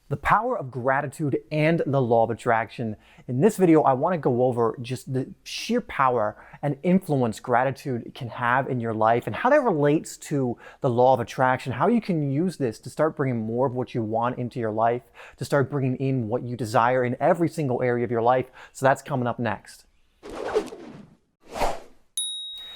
The power of gratitude and the law of attraction. In this video, I want to go over just the sheer power and influence gratitude can have in your life and how that relates to the law of attraction, how you can use this to start bringing more of what you want into your life, to start bringing in what you desire in every single area of your life. So that's coming up next.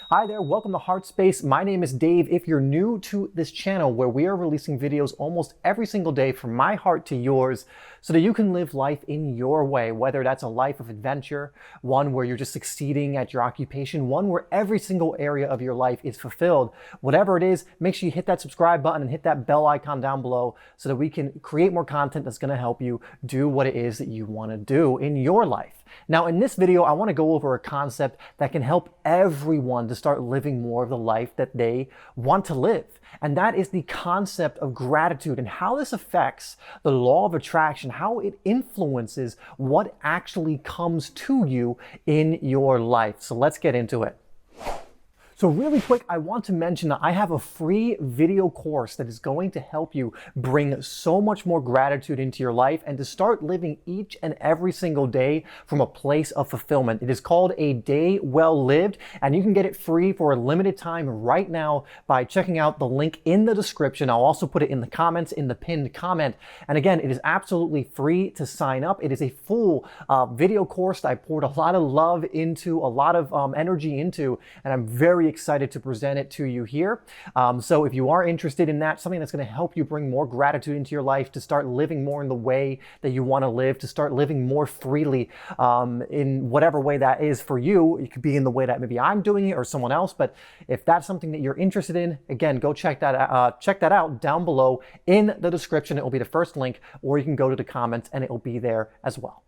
Hi there, welcome to HeartSpace. My name is Dave. If you're new to this channel where we are releasing videos almost every single day from my heart to yours so that you can live life in your way, whether that's a life of adventure, one where you're just succeeding at your occupation, one where every single area of your life is fulfilled. Whatever it is, make sure you hit that subscribe button and hit that bell icon down below so that we can create more content that's going to help you do what it is that you want to do in your life. Now, in this video, I want to go over a concept that can help everyone to start living more of the life that they want to live. And that is the concept of gratitude and how this affects the law of attraction, how it influences what actually comes to you in your life. So let's get into it. So really quick, I want to mention that I have a free video course that is going to help you bring so much more gratitude into your life and to start living each and every single day from a place of fulfillment. It is called A Day Well Lived, and you can get it free for a limited time right now by checking out the link in the description. I'll also put it in the comments, in the pinned comment. And again, it is absolutely free to sign up. It is a full video course that I poured a lot of love into, a lot of energy into, and I'm very excited to present it to you here. So if you are interested in that, something that's going to help you bring more gratitude into your life, to start living more in the way that you want to live, to start living more freely in whatever way that is for you. It could be in the way that maybe I'm doing it or someone else, but if that's something that you're interested in, again, go check that out down below in the description. It will be the first link, or you can go to the comments and it will be there as well.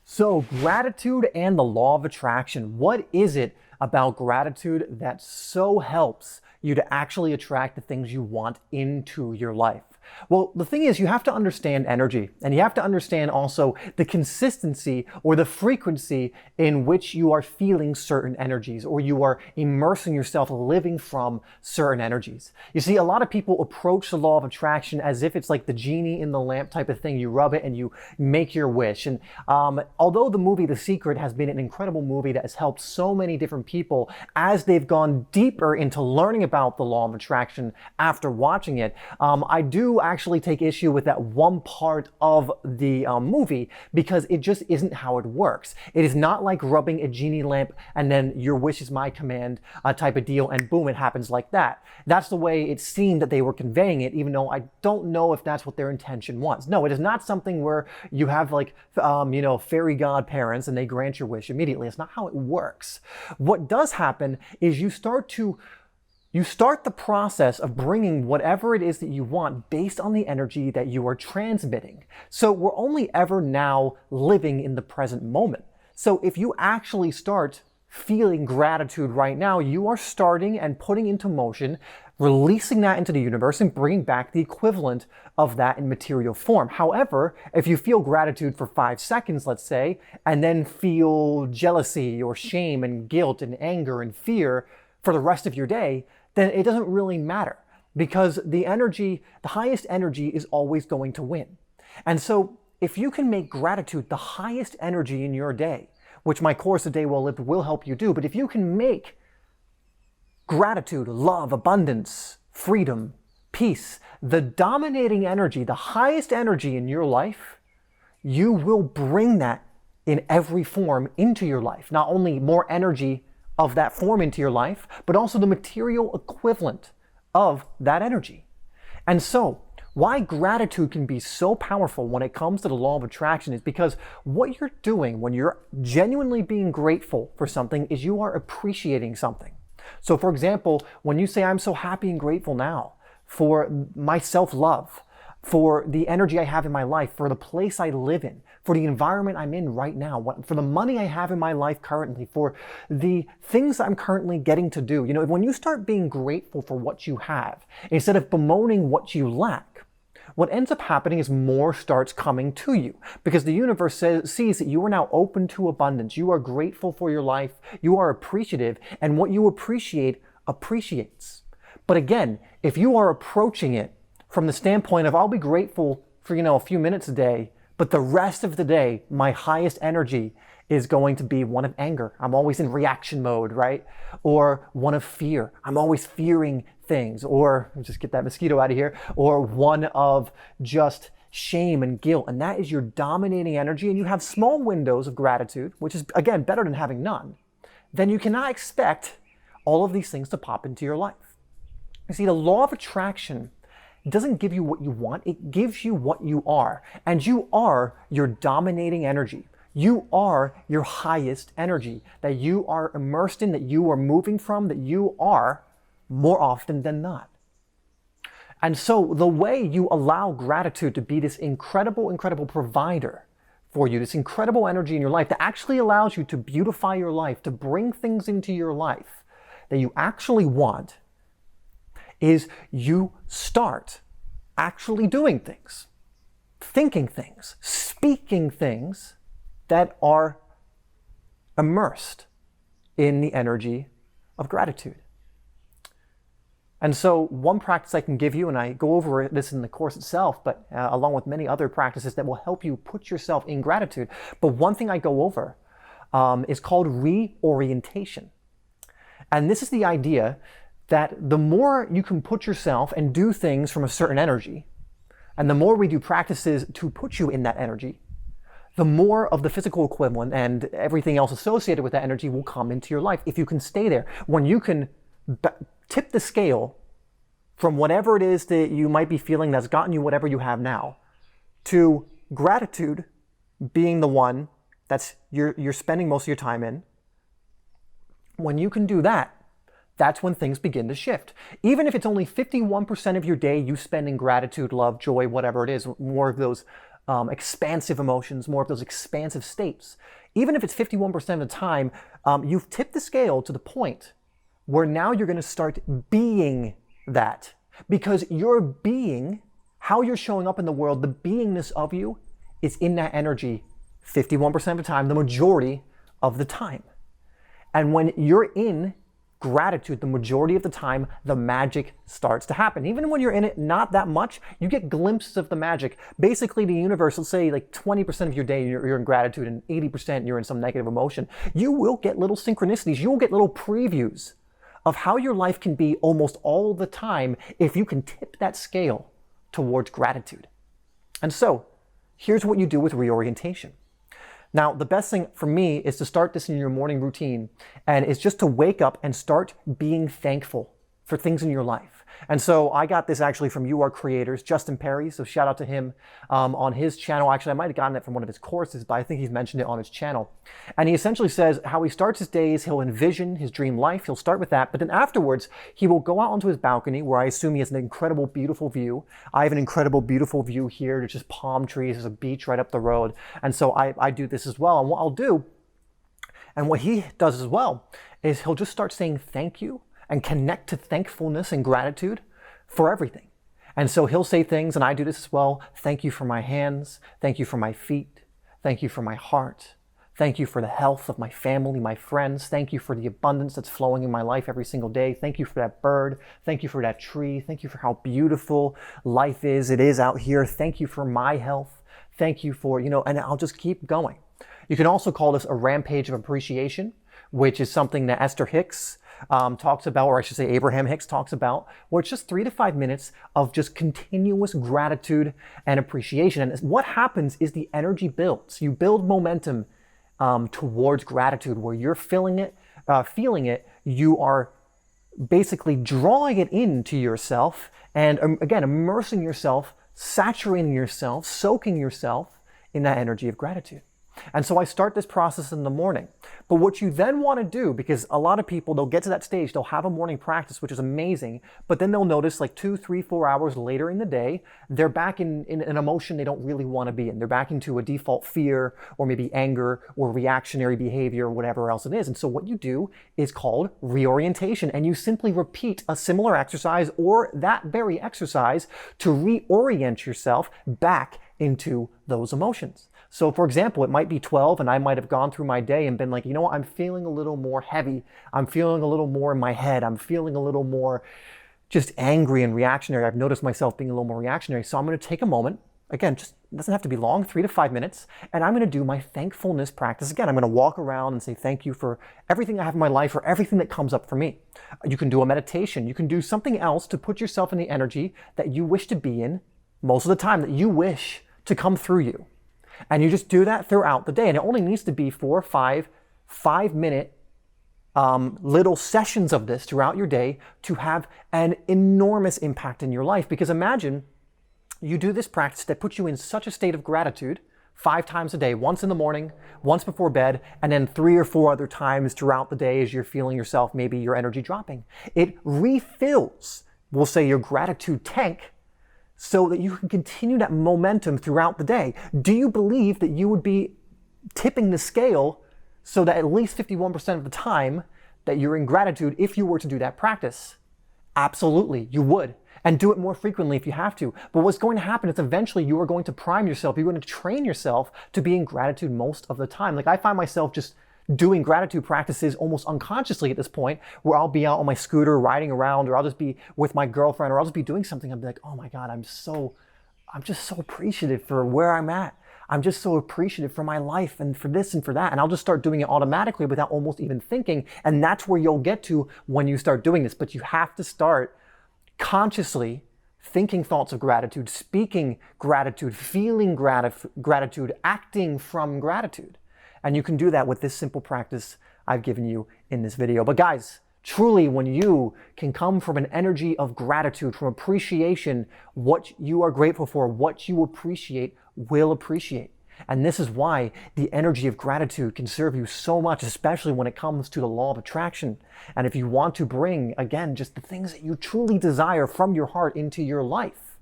So gratitude and the law of attraction. What is it about gratitude that so helps you to actually attract the things you want into your life? Well, the thing is, you have to understand energy, and you have to understand also the consistency or the frequency in which you are feeling certain energies, or you are immersing yourself living from certain energies. You see, a lot of people approach the law of attraction as if it's like the genie in the lamp type of thing. You rub it and you make your wish. And although the movie The Secret has been an incredible movie that has helped so many different people as they've gone deeper into learning about the law of attraction after watching it, I do actually take issue with that one part of the movie, because it just isn't how it works. It is not like rubbing a genie lamp and then your wish is my command type of deal, and boom, it happens like that. That's the way it seemed that they were conveying it, even though I don't know if that's what their intention was. No, it is not something where you have like, fairy godparents and they grant your wish immediately. It's not how it works. What does happen is you start the process of bringing whatever it is that you want based on the energy that you are transmitting. So we're only ever now living in the present moment. So if you actually start feeling gratitude right now, you are starting and putting into motion, releasing that into the universe and bringing back the equivalent of that in material form. However, if you feel gratitude for 5 seconds, let's say, and then feel jealousy or shame and guilt and anger and fear for the rest of your day, then it doesn't really matter, because the highest energy is always going to win. And so if you can make gratitude the highest energy in your day, which my course A Day Well Lived will help you do, but if you can make gratitude, love, abundance, freedom, peace, the dominating energy, the highest energy in your life, you will bring that in every form into your life. Not only more energy of that form into your life, but also the material equivalent of that energy. And so, why gratitude can be so powerful when it comes to the law of attraction is because what you're doing when you're genuinely being grateful for something is you are appreciating something. So for example, when you say, I'm so happy and grateful now for my self-love, for the energy I have in my life, for the place I live in, for the environment I'm in right now, for the money I have in my life currently, for the things I'm currently getting to do. When you start being grateful for what you have, instead of bemoaning what you lack, what ends up happening is more starts coming to you, because the universe sees that you are now open to abundance. You are grateful for your life. You are appreciative, and what you appreciate appreciates. But again, if you are approaching it from the standpoint of, I'll be grateful for, a few minutes a day, but the rest of the day, my highest energy is going to be one of anger. I'm always in reaction mode, right? Or one of fear. I'm always fearing things. Or just get that mosquito out of here. Or one of just shame and guilt. And that is your dominating energy. And you have small windows of gratitude, which is, again, better than having none. Then you cannot expect all of these things to pop into your life. You see, the law of attraction doesn't give you what you want. It gives you what you are. And you are your dominating energy. You are your highest energy that you are immersed in, that you are moving from, that you are more often than not. And so the way you allow gratitude to be this incredible, incredible provider for you, this incredible energy in your life that actually allows you to beautify your life, to bring things into your life that you actually want, is you start actually doing things, thinking things, speaking things that are immersed in the energy of gratitude. And so one practice I can give you, and I go over this in the course itself, but along with many other practices that will help you put yourself in gratitude. But one thing I go over is called reorientation. And this is the idea that the more you can put yourself and do things from a certain energy, and the more we do practices to put you in that energy, the more of the physical equivalent and everything else associated with that energy will come into your life. If you can stay there, when you can tip the scale from whatever it is that you might be feeling that's gotten you whatever you have now, to gratitude being the one that's you're spending most of your time in, when you can do that, that's when things begin to shift. Even if it's only 51% of your day you spend in gratitude, love, joy, whatever it is, more of those expansive emotions, more of those expansive states. Even if it's 51% of the time, you've tipped the scale to the point where now you're going to start being that. Because your being, how you're showing up in the world, the beingness of you is in that energy 51% of the time, the majority of the time. And when you're in gratitude the majority of the time, the magic starts to happen. Even when you're in it not that much, you get glimpses of the magic. Basically, the universe will say like 20% of your day you're in gratitude and 80% you're in some negative emotion. You will get little synchronicities. You will get little previews of how your life can be almost all the time if you can tip that scale towards gratitude. And so, here's what you do with reorientation. Now, the best thing for me is to start this in your morning routine, and it's just to wake up and start being thankful for things in your life. And so I got this actually from You Are Creators, Justin Perry, so shout out to him on his channel. Actually, I might have gotten it from one of his courses, but I think he's mentioned it on his channel. And he essentially says how he starts his days, he'll envision his dream life, he'll start with that, but then afterwards, he will go out onto his balcony, where I assume he has an incredible, beautiful view. I have an incredible, beautiful view here. There's just palm trees, there's a beach right up the road. And so I do this as well. And what I'll do, and what he does as well, is he'll just start saying thank you and connect to thankfulness and gratitude for everything. And so he'll say things, and I do this as well. Thank you for my hands. Thank you for my feet. Thank you for my heart. Thank you for the health of my family, my friends. Thank you for the abundance that's flowing in my life every single day. Thank you for that bird. Thank you for that tree. Thank you for how beautiful life is. It is out here. Thank you for my health. Thank you for, and I'll just keep going. You can also call this a rampage of appreciation, which is something that Esther Hicks talks about, or I should say Abraham Hicks talks about, where it's just 3 to 5 minutes of just continuous gratitude and appreciation. And what happens is the energy builds. You build momentum towards gratitude, where you're feeling it, you are basically drawing it into yourself, and again, immersing yourself, saturating yourself, soaking yourself in that energy of gratitude. And so I start this process in the morning. But what you then want to do, because a lot of people, they'll get to that stage, they'll have a morning practice, which is amazing, but then they'll notice like 2, 3, 4 hours later in the day, they're back in an emotion they don't really want to be in. They're back into a default fear, or maybe anger, or reactionary behavior, or whatever else it is. And so what you do is called reorientation, and you simply repeat a similar exercise or that very exercise to reorient yourself back into those emotions. So for example, it might be 12 and I might have gone through my day and been like, you know what, I'm feeling a little more heavy. I'm feeling a little more in my head. I'm feeling a little more just angry and reactionary. I've noticed myself being a little more reactionary. So I'm going to take a moment Again, just doesn't have to be long, 3 to 5 minutes. And I'm going to do my thankfulness practice. Again, I'm going to walk around and say thank you for everything I have in my life, or everything that comes up for me. You can do a meditation. You can do something else to put yourself in the energy that you wish to be in most of the time, that you wish to come through you. And you just do that throughout the day. And it only needs to be 4 or 5-minute little sessions of this throughout your day to have an enormous impact in your life. Because imagine you do this practice that puts you in such a state of gratitude 5 times a day, once in the morning, once before bed, and then 3 or 4 other times throughout the day as you're feeling yourself, maybe your energy dropping. It refills, we'll say, your gratitude tank so that you can continue that momentum throughout the day. Do you believe that you would be tipping the scale so that at least 51% of the time that you're in gratitude if you were to do that practice? Absolutely, you would. And do it more frequently if you have to. But what's going to happen is eventually you are going to prime yourself. You're going to train yourself to be in gratitude most of the time. Like, I find myself just doing gratitude practices almost unconsciously at this point, where I'll be out on my scooter riding around, or I'll just be with my girlfriend, or I'll just be doing something. I'll be like, oh my God, I'm just so appreciative for where I'm at. I'm just so appreciative for my life and for this and for that. And I'll just start doing it automatically without almost even thinking. And that's where you'll get to when you start doing this. But you have to start consciously thinking thoughts of gratitude, speaking gratitude, feeling gratitude, acting from gratitude. And you can do that with this simple practice I've given you in this video. But guys, truly, when you can come from an energy of gratitude, from appreciation, what you are grateful for, what you appreciate, will appreciate. And this is why the energy of gratitude can serve you so much, especially when it comes to the law of attraction. And if you want to bring, again, just the things that you truly desire from your heart into your life,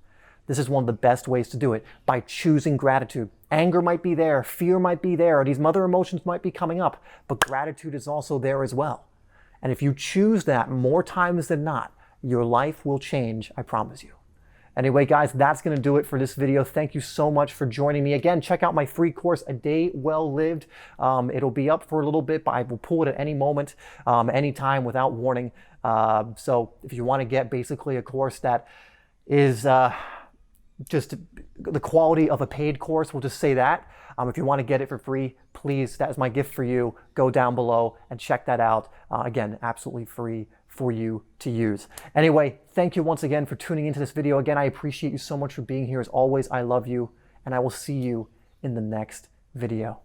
this is one of the best ways to do it, by choosing gratitude. Anger might be there, fear might be there, or these other emotions might be coming up, but gratitude is also there as well. And if you choose that more times than not, your life will change, I promise you. Anyway, guys, that's going to do it for this video. Thank you so much for joining me. Again, check out my free course, A Day Well Lived. It'll be up for a little bit, but I will pull it at any moment, anytime, without warning. So if you want to get basically a course that is just the quality of a paid course, we'll just say that. If you want to get it for free, please, that is my gift for you. Go down below and check that out. Again, absolutely free for you to use. Anyway, thank you once again for tuning into this video. Again, I appreciate you so much for being here. As always, I love you, and I will see you in the next video.